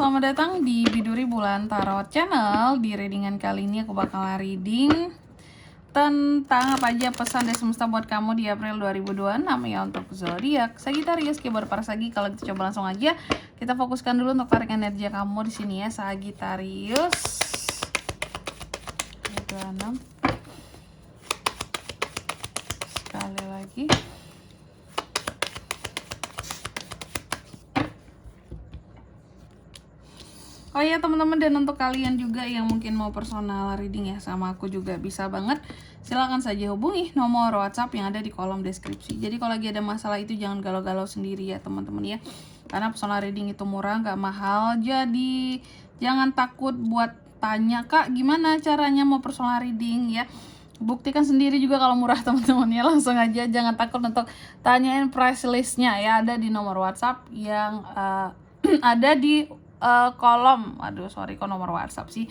selamat datang di Biduri Bulan Tarot Channel. Di readingan kali ini aku bakal reading tentang apa aja pesan dari semesta buat kamu di April 2026 ya untuk zodiak Sagittarius. Kibar para Sagi, kalau kita coba langsung aja kita fokuskan dulu untuk tarik energi kamu di sini ya Sagittarius. 26 sekali lagi. Oh ya teman-teman, dan untuk kalian juga yang mungkin mau personal reading ya sama aku juga bisa banget. Silahkan saja hubungi nomor WhatsApp yang ada di kolom deskripsi. Jadi kalau lagi ada masalah itu jangan galau-galau sendiri ya teman-teman ya. Karena personal reading itu murah, nggak mahal. Jadi jangan takut buat tanya, Kak gimana caranya mau personal reading ya. Buktikan sendiri juga kalau murah teman-teman ya. Langsung aja, jangan takut untuk tanyain price listnya ya. Ada di nomor WhatsApp yang ada di kolom, kok nomor WhatsApp sih,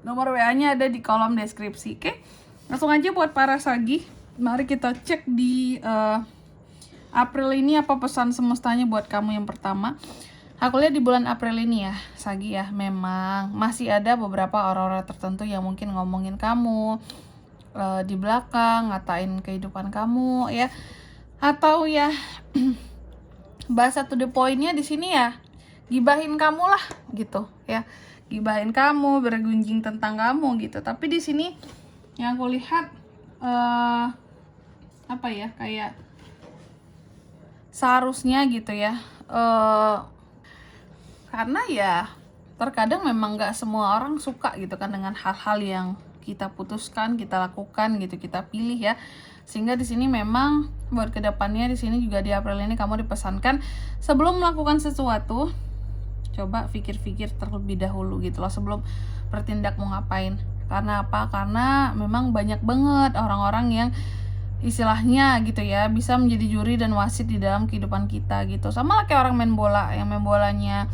nomor WA nya ada di kolom deskripsi. Oke, langsung aja buat para Sagi, mari kita cek di April ini apa pesan semestanya buat kamu. Yang pertama, aku lihat di bulan April ini ya Sagi ya, memang masih ada beberapa orang-orang tertentu yang mungkin ngomongin kamu di belakang, ngatain kehidupan kamu ya, atau ya bahasa to the point-nya di sini ya gibahin kamu lah gitu ya, gibahin kamu, bergunjing tentang kamu gitu. Tapi di sini yang aku lihat apa ya, kayak seharusnya gitu ya, karena ya terkadang memang nggak semua orang suka gitu kan dengan hal-hal yang kita putuskan, kita lakukan gitu, kita pilih ya. Sehingga di sini memang buat kedepannya di sini juga di April ini kamu dipesankan sebelum melakukan sesuatu, coba pikir-pikir terlebih dahulu gitu loh sebelum bertindak mau ngapain. Karena apa? Karena memang banyak banget orang-orang yang istilahnya gitu ya bisa menjadi juri dan wasit di dalam kehidupan kita gitu. Sama lah kayak orang main bola, yang main bolanya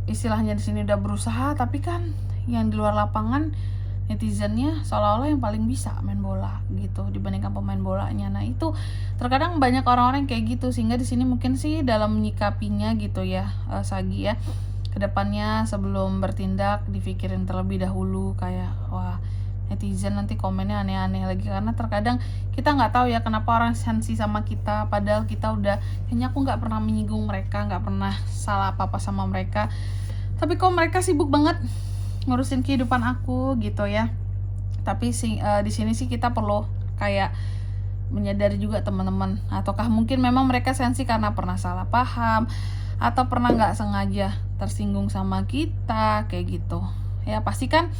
istilahnya di sini udah berusaha, tapi kan yang di luar lapangan netizennya seolah-olah yang paling bisa main bola gitu dibandingkan pemain bolanya. Nah itu terkadang banyak orang-orang kayak gitu, sehingga di sini mungkin sih dalam menyikapinya gitu ya Sagi ya, kedepannya sebelum bertindak dipikirin terlebih dahulu, kayak wah netizen nanti komennya aneh-aneh lagi. Karena terkadang kita nggak tahu ya kenapa orang sensi sama kita, padahal kita udah kayaknya aku nggak pernah menyinggung mereka, nggak pernah salah apa-apa sama mereka, tapi kok mereka sibuk banget ngurusin kehidupan aku gitu ya. Tapi di sini sih kita perlu kayak menyadari juga teman-teman, ataukah mungkin memang mereka sensi karena pernah salah paham atau pernah nggak sengaja tersinggung sama kita kayak gitu ya. Pasti kan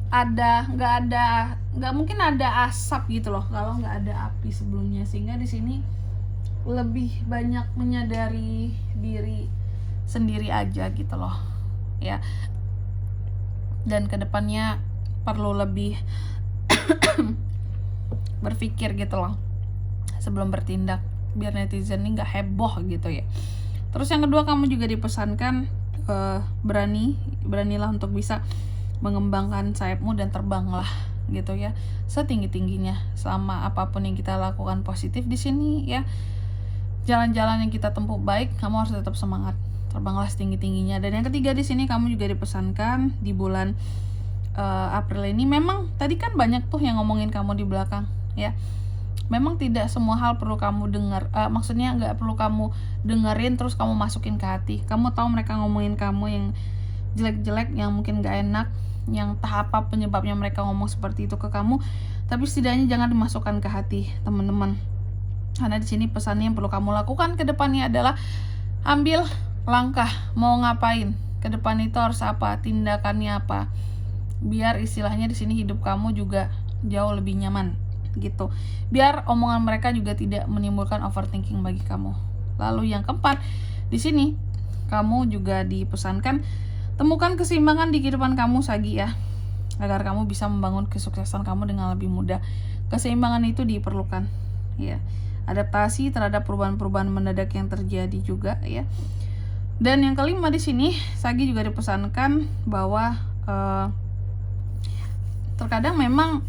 nggak mungkin ada asap gitu loh kalau nggak ada api sebelumnya. Sehingga di sini lebih banyak menyadari diri sendiri aja gitu loh ya, dan kedepannya perlu lebih berpikir gitu loh sebelum bertindak, biar netizen ini nggak heboh gitu ya. Terus yang kedua, kamu juga dipesankan beranilah untuk bisa mengembangkan sayapmu dan terbanglah gitu ya setinggi-tingginya. Selama apapun yang kita lakukan positif di sini ya, jalan-jalan yang kita tempuh baik, kamu harus tetap semangat, terbanglah setinggi-tingginya. Dan yang ketiga di sini kamu juga dipesankan di bulan April ini, memang tadi kan banyak tuh yang ngomongin kamu di belakang ya. Memang tidak semua hal perlu kamu dengar, maksudnya nggak perlu kamu dengerin terus kamu masukin ke hati. Kamu tahu mereka ngomongin kamu yang jelek-jelek, yang mungkin nggak enak, yang entah apa penyebabnya mereka ngomong seperti itu ke kamu, tapi setidaknya jangan dimasukkan ke hati teman-teman. Karena di sini pesannya yang perlu kamu lakukan ke depannya adalah ambil langkah, mau ngapain ke depan itu harus apa, tindakannya apa, biar istilahnya di sini hidup kamu juga jauh lebih nyaman gitu. Biar omongan mereka juga tidak menimbulkan overthinking bagi kamu. Lalu yang keempat, di sini kamu juga dipesankan temukan keseimbangan di kehidupan kamu Sagi ya, agar kamu bisa membangun kesuksesan kamu dengan lebih mudah. Keseimbangan itu diperlukan ya. Adaptasi terhadap perubahan-perubahan mendadak yang terjadi juga ya. Dan yang kelima di sini Sagi juga dipesankan bahwa terkadang memang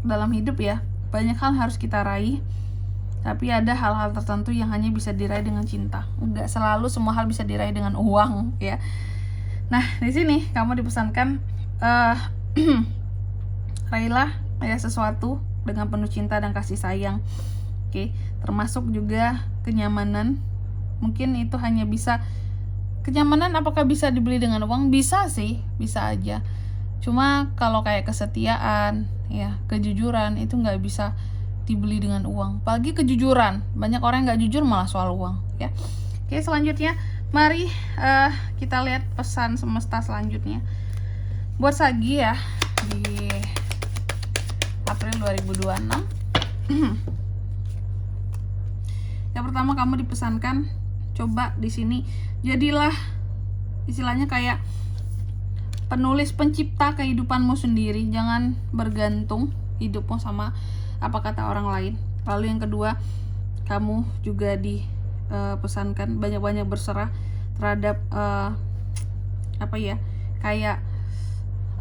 dalam hidup ya banyak hal harus kita raih, Tapi ada hal-hal tertentu yang hanya bisa diraih dengan cinta. Enggak selalu semua hal bisa diraih dengan uang ya. Nah, di sini kamu dipesankan raihlah ya sesuatu dengan penuh cinta dan kasih sayang. Oke, termasuk juga kenyamanan. Mungkin itu hanya bisa kenyamanan, apakah bisa dibeli dengan uang? Bisa sih, bisa aja. Cuma kalau kayak kesetiaan, ya, kejujuran itu nggak bisa dibeli dengan uang. Apalagi kejujuran, banyak orang yang nggak jujur malah soal uang, ya. Oke, selanjutnya, mari kita lihat pesan semesta selanjutnya. Buat Sagi ya, di April 2026. Yang pertama, kamu dipesankan, coba di sini jadilah istilahnya kayak penulis pencipta kehidupanmu sendiri. Jangan bergantung hidupmu sama apa kata orang lain. Lalu yang kedua, kamu juga dipesankan banyak-banyak berserah terhadap kayak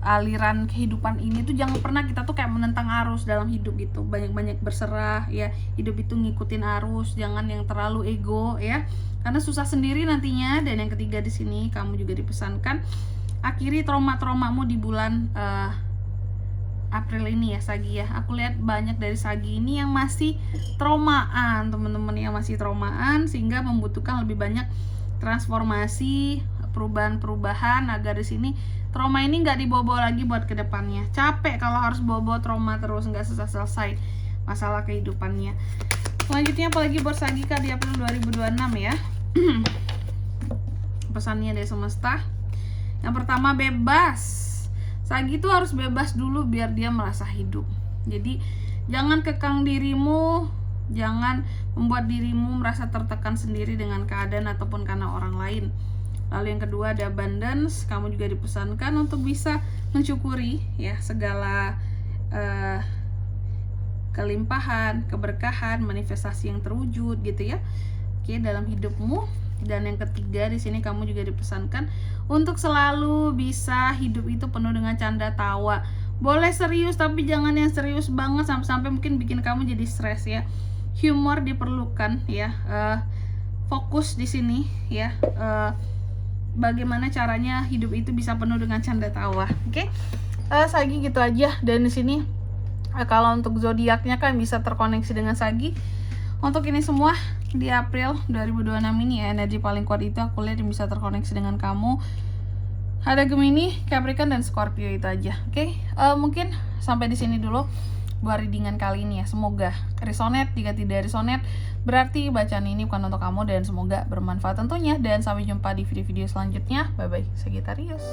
aliran kehidupan ini tuh. Jangan pernah kita tuh kayak menentang arus dalam hidup gitu. Banyak-banyak berserah ya. Hidup itu ngikutin arus, jangan yang terlalu ego ya. Karena susah sendiri nantinya. Dan yang ketiga di sini kamu juga dipesankan akhiri trauma-traumamu di bulan April ini ya Sagi ya. Aku lihat banyak dari Sagi ini yang masih traumaan, teman-teman, yang masih traumaan, sehingga membutuhkan lebih banyak transformasi, perubahan-perubahan agar di sini trauma ini nggak dibawa-bawa lagi buat kedepannya. Capek kalau harus bawa-bawa trauma terus, nggak selesai masalah kehidupannya. Selanjutnya apalagi buat Sagi Kak di April 2026 ya. Pesannya dari semesta. Yang pertama, bebas. Sagi tuh harus bebas dulu biar dia merasa hidup. Jadi jangan kekang dirimu, jangan membuat dirimu merasa tertekan sendiri dengan keadaan ataupun karena orang lain. Lalu yang kedua ada abundance. Kamu juga dipesankan untuk bisa mensyukuri ya segala kelimpahan, keberkahan, manifestasi yang terwujud gitu ya. Oke, dalam hidupmu. Dan yang ketiga di sini kamu juga dipesankan untuk selalu bisa hidup itu penuh dengan canda tawa. Boleh serius tapi jangan yang serius banget sampai mungkin bikin kamu jadi stres ya. Humor diperlukan ya. Fokus di sini ya. Bagaimana caranya hidup itu bisa penuh dengan canda tawa. Oke. Sagi gitu aja. Dan di sini kalau untuk zodiaknya kan bisa terkoneksi dengan Sagi. Untuk ini semua di April 2026 ini ya, energi paling kuat itu aku lihat yang bisa terkoneksi dengan kamu. Ada Gemini, Capricorn, dan Scorpio itu aja. Oke, mungkin sampai di sini dulu buat readingan kali ini ya. Semoga resonate. Jika tidak resonate, berarti bacaan ini bukan untuk kamu dan semoga bermanfaat tentunya. Dan sampai jumpa di video-video selanjutnya. Bye bye, Sagittarius.